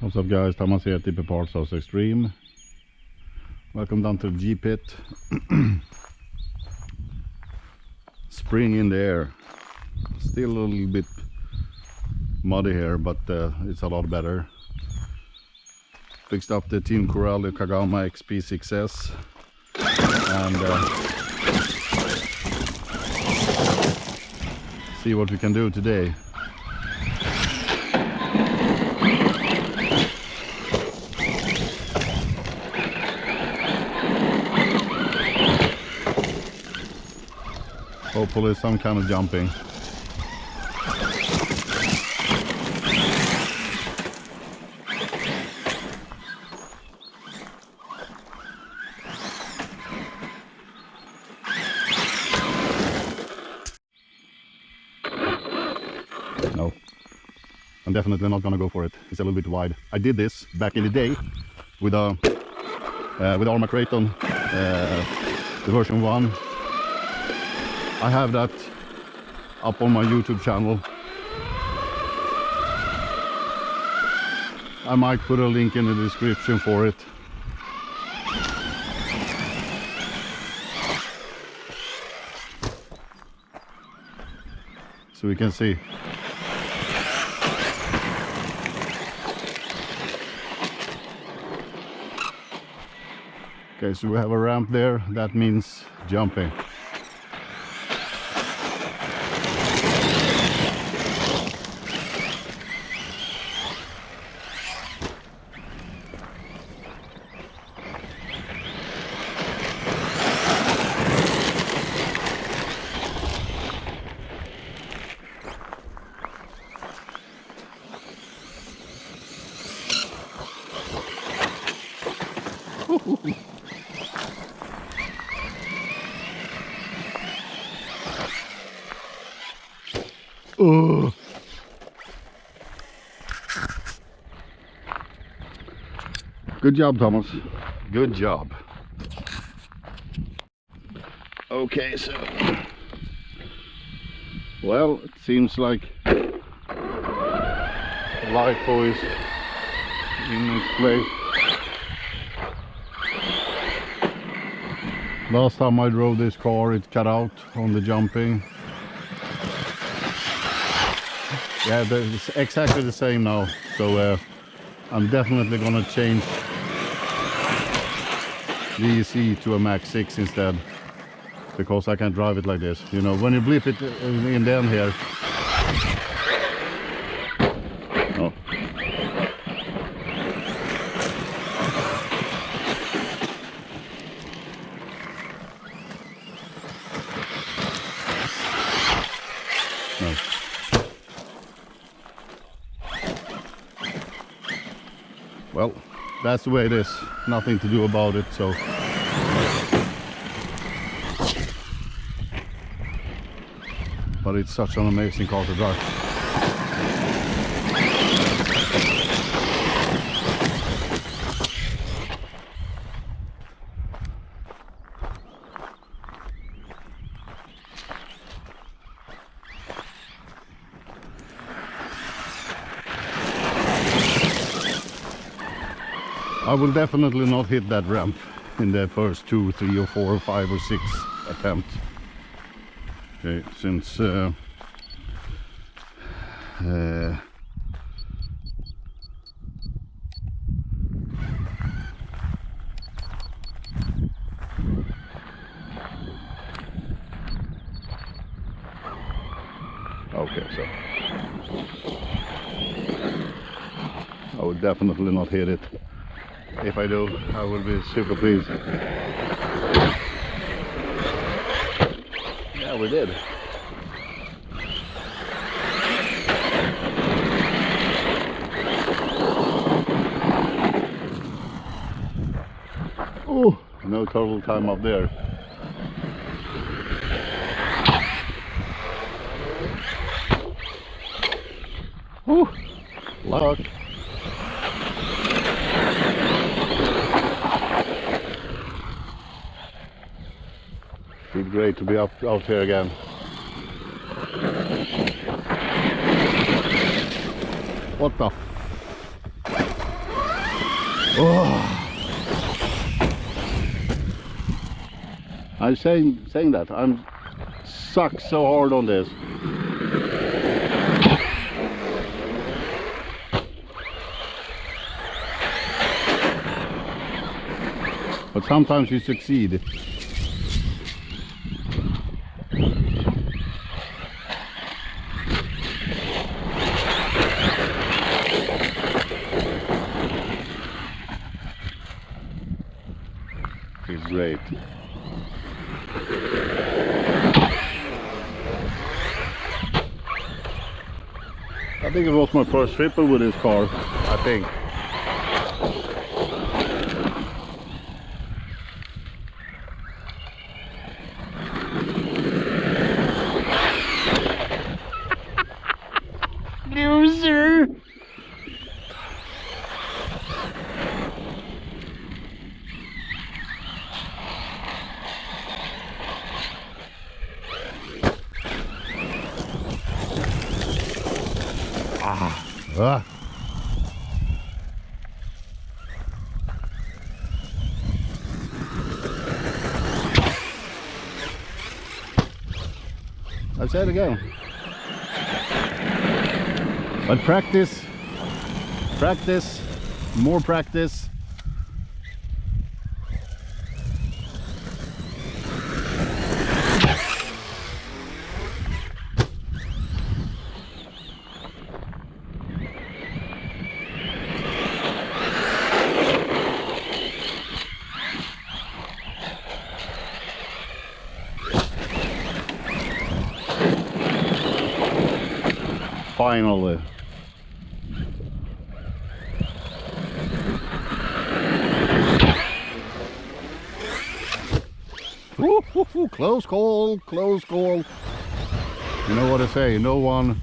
What's up guys, Thomas here at Diff Parts Rc-Xtreme. Welcome down to the G-pit. Spring in the air. Still a little bit muddy here, but it's a lot better. Fixed up the Team Corral Kagama XP 6S and see what we can do today. Hopefully some kind of jumping. No, I'm definitely not gonna go for it. It's a little bit wide. I did this back in the day with Arma Creighton, the version 1. I have that up on my YouTube channel. I might put a link in the description for it. So we can see. Okay, so we have a ramp there. That means jumping. Oh. Good job, Thomas. Good job. Okay, so well, it seems like lipo is in its place. Last time I drove this car, it cut out on the jumping. Yeah, it's exactly the same now. So I'm definitely gonna change the EC to a Max 6 instead, because I can't drive it like this. You know, when you blip it in the end here. Oh. No. Well, that's the way it is. Nothing to do about it, so. But it's such an amazing car to drive. I will definitely not hit that ramp in the first 2, 3 or 4 or 5 or 6 attempt. Okay, since okay, so I will definitely not hit it. If I do, I will be super pleased. Yeah, we did. Oh, no total time up there. Oh, luck. Feels great to be out here again. What the f... Oh. I'm saying that I'm suck so hard on this. But sometimes you succeed. Feels great. I think it was my first triple with this car, I think. Loser! Ah. I'll say it again. But practice, practice, more practice. Finally. Woo, close call, close call. You know what I say, no one.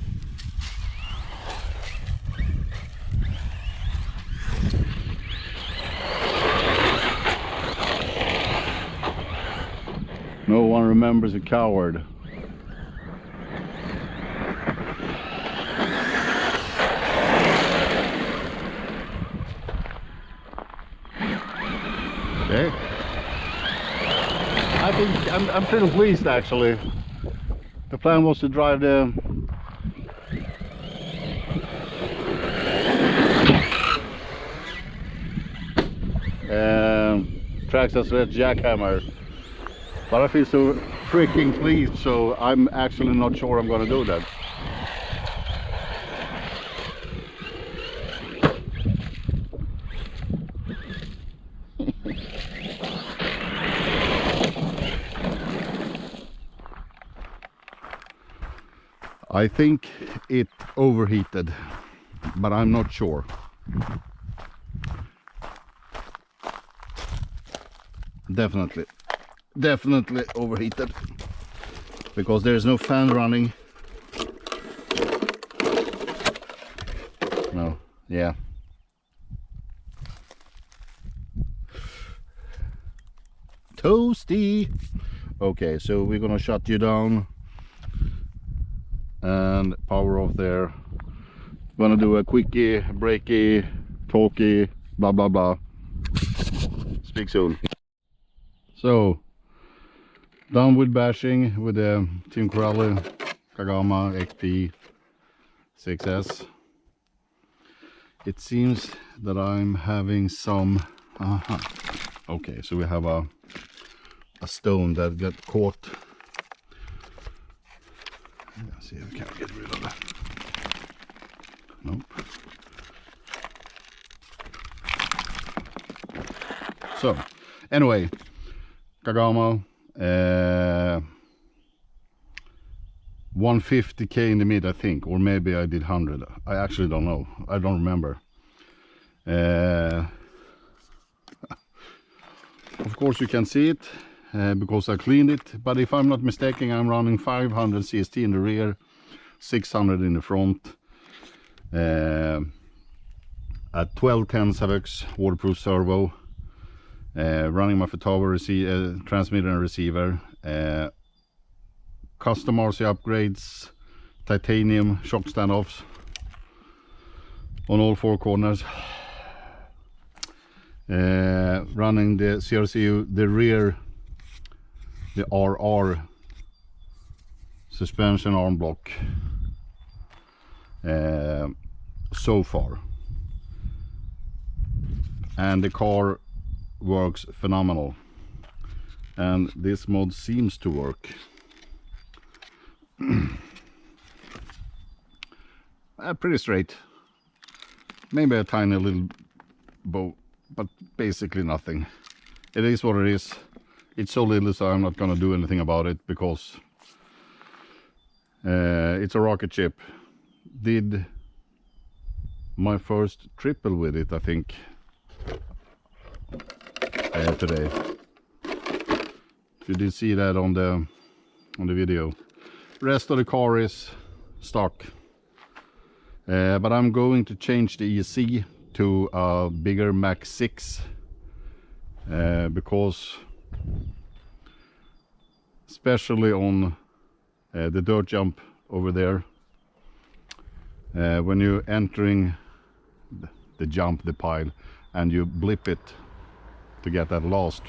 No one remembers a coward. Okay. I think I'm pretty pleased actually. The plan was to drive the Traxxas red jackhammer, but I feel so freaking pleased, so I'm actually not sure I'm gonna do that. I think it overheated, but I'm not sure. Definitely overheated, because there's no fan running. No, yeah. Toasty. Okay, so we're gonna shut you down and power off there. Gonna do a quickie, breaky, talky, blah blah blah. Speak soon. So done with bashing with the Team Corelli Kagama XP 6S. It seems that I'm having some okay, so we have a stone that got caught. Let's see if we can get rid of that. Nope. So anyway, Kagama 150k in the mid, I think, or maybe I did 100. I actually don't know. I don't remember. Of course you can see it because I cleaned it, but if I'm not mistaken, I'm running 500 CST in the rear, 600 in the front, at 1210 Savux waterproof servo, running my Futaba transmitter and receiver, custom RC upgrades, titanium shock standoffs on all four corners, running the CRCU, the rear, the RR suspension arm block so far, and the car works phenomenal, and this mod seems to work. Pretty straight, maybe a tiny little bow, but basically nothing. It is what it is. It's so little, so I'm not gonna do anything about it, because it's a rocket ship. Did my first triple with it, I think, today. You did see that on the video. Rest of the car is stock, but I'm going to change the ESC to a bigger Max 6 because especially on the dirt jump over there, when you're entering the jump, the pile, and you blip it to get that last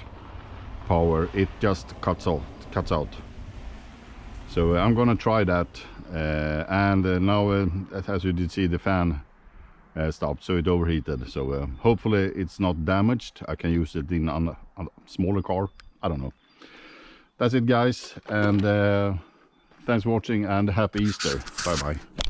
power, it just cuts out. So I'm gonna try that, and now as you did see, the fan stopped, so it overheated. So hopefully it's not damaged. I can use it in a smaller car, I don't know. That's it, guys, and thanks for watching, and happy Easter. Bye bye.